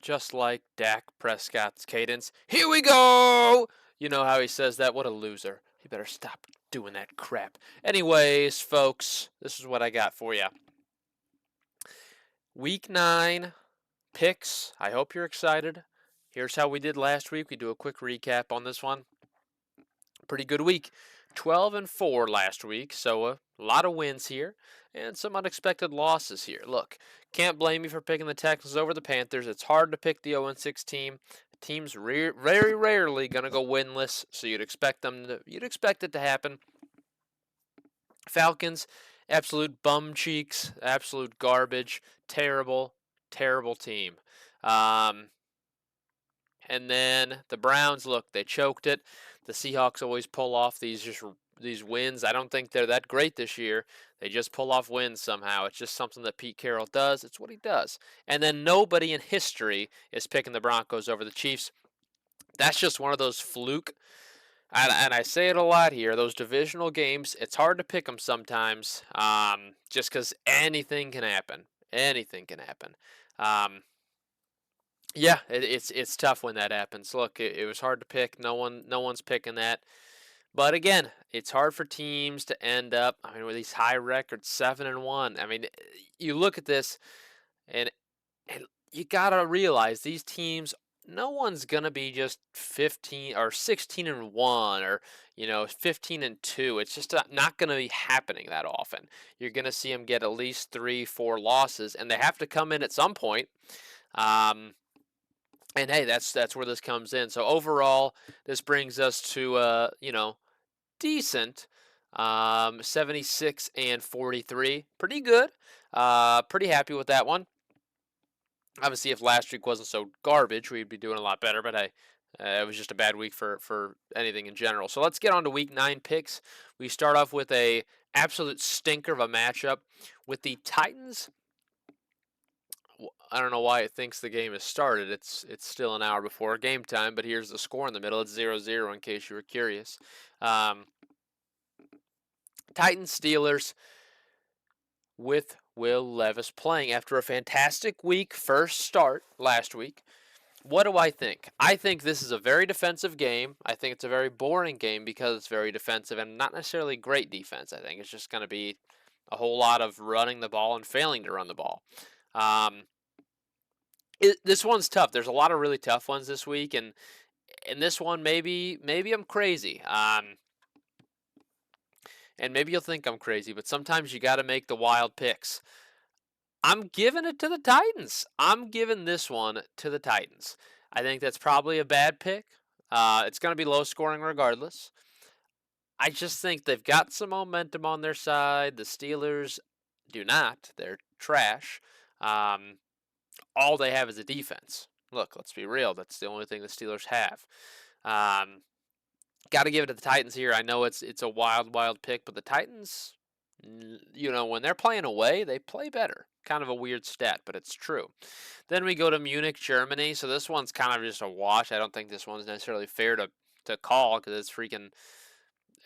just like Dak Prescott's cadence. Here we go! You know how he says that? What a loser. He better stop doing that crap. Anyways, folks, this is what I got for you. Week 9 picks. I hope you're excited. Here's how we did last week. We do a quick recap on this one. Pretty good week. 12-4 last week, so a lot of wins here and some unexpected losses here. Look, can't blame you for picking the Texans over the Panthers. It's hard to pick the 0-6 team. Teams very rarely gonna go winless, so you'd expect it to happen. Falcons, absolute bum cheeks, absolute garbage, terrible team. Um, and then the Browns, look, they choked it. The Seahawks always pull off these wins. I don't think they're that great this year. They just pull off wins somehow. It's just something that Pete Carroll does. It's what he does. And then nobody in history is picking the Broncos over the Chiefs. That's just one of those fluke. And I say it a lot here. Those divisional games, it's hard to pick them sometimes, just because anything can happen. Anything can happen. Um, yeah, it's tough when that happens. Look, it was hard to pick. No one's picking that. But again, it's hard for teams to end up. I mean, with these high records, 7-1. I mean, you look at this, and and you gotta realize these teams. No one's gonna be just 15 or 16-1 or 15-2. It's just not gonna be happening that often. You're gonna see them get at least 3, 4 losses, and they have to come in at some point. Um, and hey, that's where this comes in. So overall, this brings us to decent 76-43. Pretty good. Pretty happy with that one. Obviously, if last week wasn't so garbage, we'd be doing a lot better. But hey, it was just a bad week for anything in general. So let's get on to Week 9 picks. We start off with a absolute stinker of a matchup with the Titans. I don't know why it thinks the game has started. It's still an hour before game time, but here's the score in the middle. It's 0-0 in case you were curious. Um, Titans Steelers with Will Levis playing after a fantastic week first start last week. What do I think? I think this is a very defensive game. I think it's a very boring game because it's very defensive and not necessarily great defense. I think it's just going to be a whole lot of running the ball and failing to run the ball. This one's tough. There's a lot of really tough ones this week, and in this one, maybe I'm crazy. And maybe you'll think I'm crazy, but sometimes you got to make the wild picks. I'm giving it to the Titans. I'm giving this one to the Titans. I think that's probably a bad pick. It's going to be low scoring regardless. I just think they've got some momentum on their side. The Steelers do not. They're trash. All they have is a defense. Look, let's be real. That's the only thing the Steelers have. Got to give it to the Titans here. I know it's a wild pick, but the Titans, when they're playing away, they play better. Kind of a weird stat, but it's true. Then we go to Munich, Germany. So this one's kind of just a wash. I don't think this one's necessarily fair to call because it's freaking,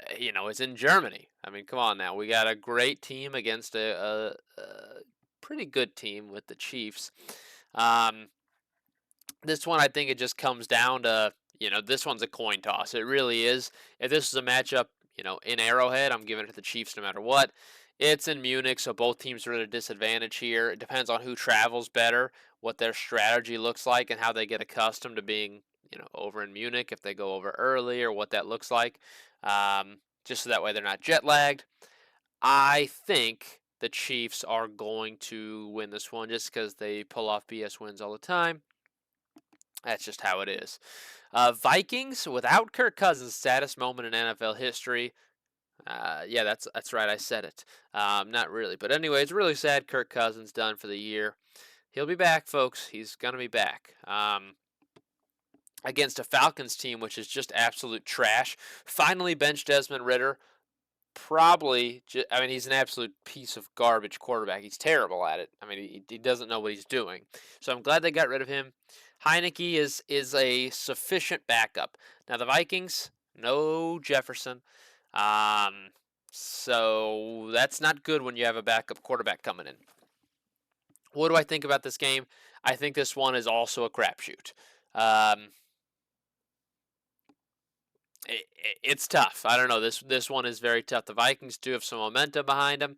it's in Germany. I mean, come on now. We got a great team against a pretty good team with the Chiefs. This one, I think it just comes down to, this one's a coin toss. It really is. If this is a matchup, in Arrowhead, I'm giving it to the Chiefs no matter what. It's in Munich, so both teams are at a disadvantage here. It depends on who travels better, what their strategy looks like, and how they get accustomed to being, over in Munich, if they go over early or what that looks like. Just so that way they're not jet lagged. I think the Chiefs are going to win this one just because they pull off BS wins all the time. That's just how it is. Vikings without Kirk Cousins, saddest moment in NFL history. Yeah, that's right. I said it. Not really, but anyway, it's really sad. Kirk Cousins done for the year. He'll be back, folks. He's gonna be back. Against a Falcons team which is just absolute trash. Finally benched Desmond Ridder. He's an absolute piece of garbage quarterback. He's terrible at it. I mean, he doesn't know what he's doing. So I'm glad they got rid of him. Heineke is a sufficient backup. Now the Vikings, no Jefferson. So that's not good when you have a backup quarterback coming in. What do I think about this game? I think this one is also a crapshoot. Um, it's tough. I don't know. This one is very tough. The Vikings do have some momentum behind them,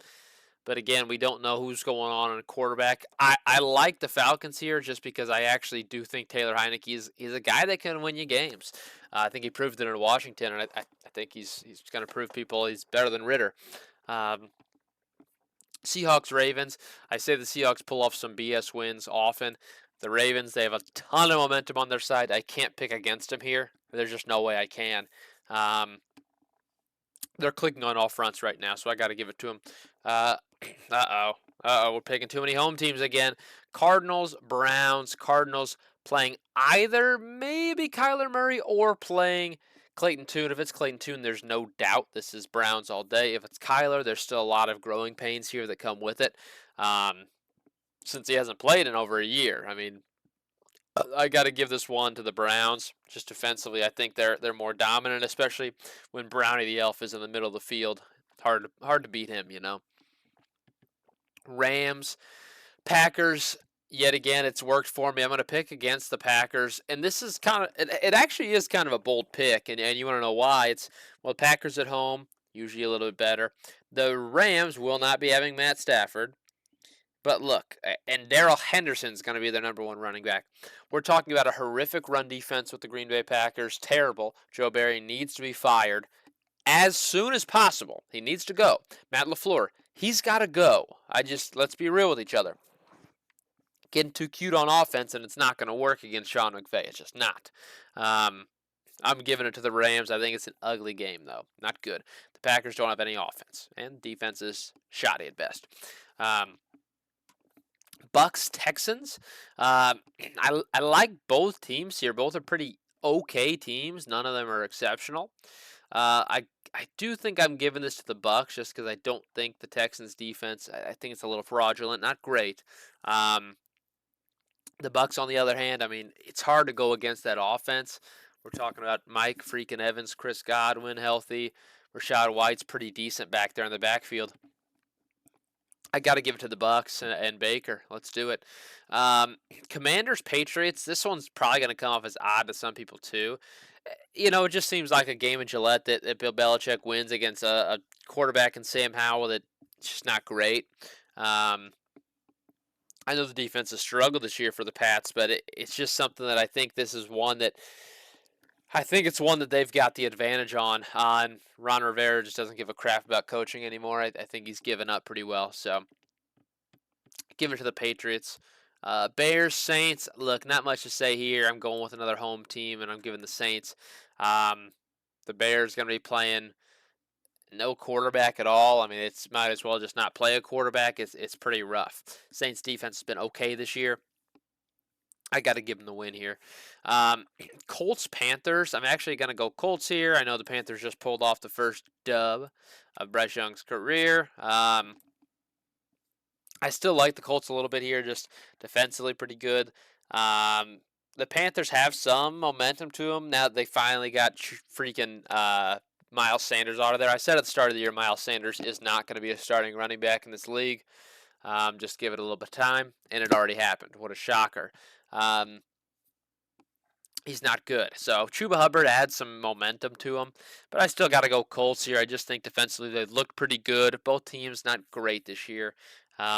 but again, we don't know who's going on in quarterback. I like the Falcons here just because I actually do think Taylor Heineke is a guy that can win you games. I think he proved it in Washington, and I think he's going to prove people he's better than Ritter. Um, Seahawks Ravens. I say the Seahawks pull off some BS wins often. The Ravens, they have a ton of momentum on their side. I can't pick against them here. There's just no way I can. Um, they're clicking on all fronts right now, so I got to give it to them. We're picking too many home teams again. Cardinals, Browns. Cardinals playing either maybe Kyler Murray or playing Clayton Tune. If it's Clayton Tune, there's no doubt this is Browns all day. If it's Kyler, there's still a lot of growing pains here that come with it. Since he hasn't played in over a year. I mean, I got to give this one to the Browns. Just defensively, I think they're more dominant, especially when Brownie the Elf is in the middle of the field. Hard to beat him, you know. Rams, Packers. Yet again, it's worked for me. I'm going to pick against the Packers, and this is kind of it actually is kind of a bold pick, and you want to know why? It's well, Packers at home usually a little bit better. The Rams will not be having Matt Stafford. But look, and Darrell Henderson's going to be their number one running back. We're talking about a horrific run defense with the Green Bay Packers. Terrible. Joe Barry needs to be fired as soon as possible. He needs to go. Matt LaFleur, he's got to go. Let's be real with each other. Getting too cute on offense, and it's not going to work against Sean McVay. It's just not. I'm giving it to the Rams. I think it's an ugly game, though. Not good. The Packers don't have any offense, and defense is shoddy at best. Bucks Texans. I like both teams here. Both are pretty okay teams. None of them are exceptional. I do think I'm giving this to the Bucks just because I don't think the Texans defense. I think it's a little fraudulent, not great. The Bucks, on the other hand, I mean, it's hard to go against that offense. We're talking about Mike freaking Evans, Chris Godwin healthy. Rachaad White's pretty decent back there in the backfield. I got to give it to the Bucks and Baker. Let's do it. Commanders, Patriots. This one's probably going to come off as odd to some people too. You know, it just seems like a game of Gillette that Bill Belichick wins against a quarterback in Sam Howell that's just not great. I know the defense has struggled this year for the Pats, but it's just something that I think this is one that I think it's one that they've got the advantage on. Ron Rivera just doesn't give a crap about coaching anymore. I think he's given up pretty well. So give it to the Patriots. Bears, Saints. Look, not much to say here. I'm going with another home team, and I'm giving the Saints. The Bears going to be playing no quarterback at all. I mean, it's might as well just not play a quarterback. It's pretty rough. Saints defense has been okay this year. I got to give them the win here. Colts, Panthers. I'm actually going to go Colts here. I know the Panthers just pulled off the first dub of Bryce Young's career. I still like the Colts a little bit here, just defensively pretty good. The Panthers have some momentum to them now that they finally got freaking Miles Sanders out of there. I said at the start of the year Miles Sanders is not going to be a starting running back in this league. Just give it a little bit of time, and it already happened. What a shocker. He's not good. So Chuba Hubbard adds some momentum to him, but I still got to go Colts here. I just think defensively they look pretty good. Both teams not great this year.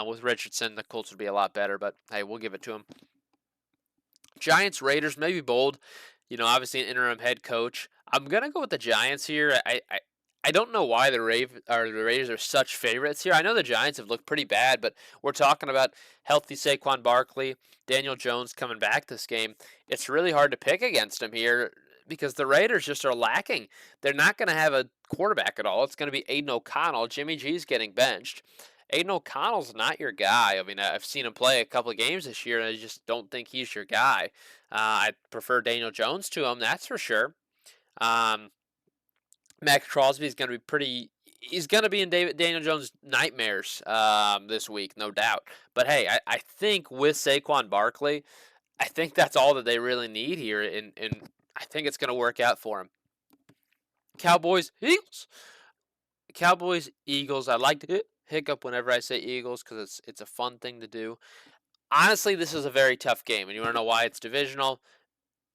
With Richardson, the Colts would be a lot better, but hey, we'll give it to him. Giants, Raiders, maybe bold. You know, obviously an interim head coach. I'm gonna go with the Giants here. I don't know why the Raiders are such favorites here. I know the Giants have looked pretty bad, but we're talking about healthy Saquon Barkley, Daniel Jones coming back this game. It's really hard to pick against him here because the Raiders just are lacking. They're not going to have a quarterback at all. It's going to be Aiden O'Connell. Jimmy G's getting benched. Aiden O'Connell's not your guy. I mean, I've seen him play a couple of games this year, and I just don't think he's your guy. I prefer Daniel Jones to him, that's for sure. Max Crosby is going to be pretty. He's going to be in Daniel Jones' nightmares this week, no doubt. But hey, I think with Saquon Barkley, I think that's all that they really need here, and I think it's going to work out for him. Cowboys, Eagles. Cowboys, Eagles. I like to hiccup whenever I say Eagles because it's a fun thing to do. Honestly, this is a very tough game, and you want to know why? It's divisional.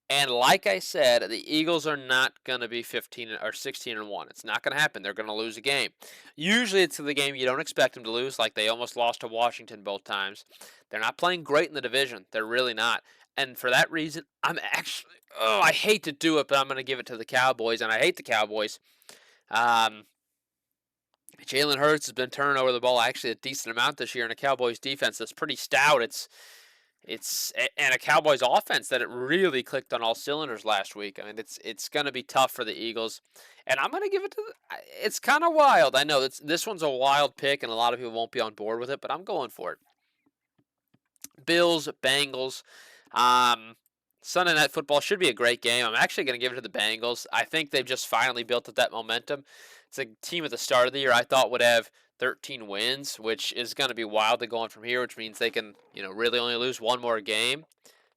And like I said, the Eagles are not going to be 15 or 16-1. It's not going to happen. They're going to lose a game. Usually it's the game you don't expect them to lose, like they almost lost to Washington both times. They're not playing great in the division. They're really not. And for that reason, I'm actually, I hate to do it, but I'm going to give it to the Cowboys, and I hate the Cowboys. Um, Jalen Hurts has been turning over the ball actually a decent amount this year in a Cowboys defense that's pretty stout. And a Cowboys offense that it really clicked on all cylinders last week. I mean, it's going to be tough for the Eagles, and I'm going to give it to. It's kind of wild. I know this one's a wild pick, and a lot of people won't be on board with it, but I'm going for it. Bills, Bengals. Um, Sunday Night Football should be a great game. I'm actually going to give it to the Bengals. I think they've just finally built up that momentum. It's a team at the start of the year I thought would have 13 wins, which is going to be wild to go on from here, which means they can, really only lose one more game.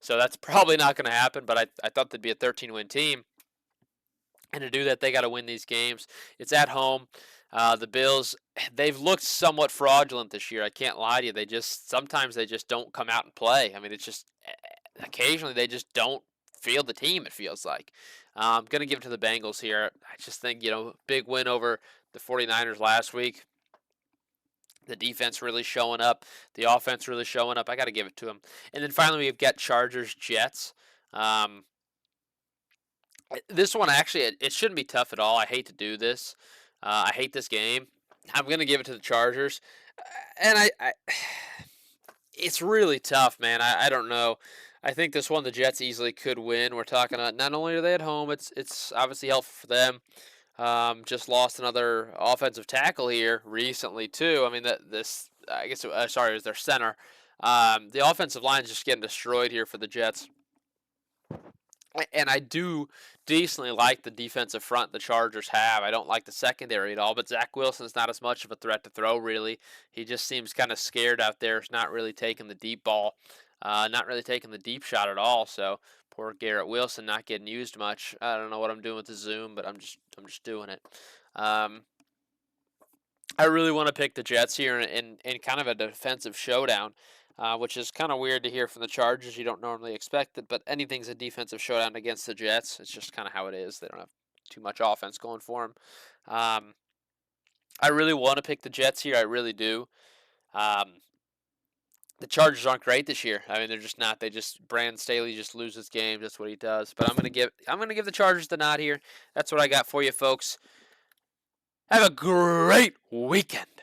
So that's probably not going to happen, but I thought they'd be a 13-win team. And to do that, they got to win these games. It's at home. The Bills, they've looked somewhat fraudulent this year. I can't lie to you. Sometimes they just don't come out and play. I mean, it's just occasionally they just don't feel the team, it feels like. I'm going to give it to the Bengals here. I just think, big win over the 49ers last week. The defense really showing up. The offense really showing up. I got to give it to them. And then finally, we've got Chargers, Jets. This one, actually, it shouldn't be tough at all. I hate to do this. I hate this game. I'm going to give it to the Chargers. And it's really tough, man. I don't know. I think this one the Jets easily could win. We're talking about not only are they at home, it's obviously helpful for them. Just lost another offensive tackle here recently too. I mean it was their center. The offensive line is just getting destroyed here for the Jets. And I do decently like the defensive front the Chargers have. I don't like the secondary at all, but Zach Wilson's not as much of a threat to throw, really. He just seems kind of scared out there. He's not really taking the deep ball, not really taking the deep shot at all. So poor Garrett Wilson not getting used much. I don't know what I'm doing with the Zoom, but I'm just doing it. I really want to pick the Jets here in kind of a defensive showdown. Which is kind of weird to hear from the Chargers. You don't normally expect it, but anything's a defensive showdown against the Jets. It's just kind of how it is. They don't have too much offense going for them. I really want to pick the Jets here. I really do. The Chargers aren't great this year. I mean, they're just not. Brandon Staley just loses games. That's what he does. But I'm gonna give the Chargers the nod here. That's what I got for you, folks. Have a great weekend.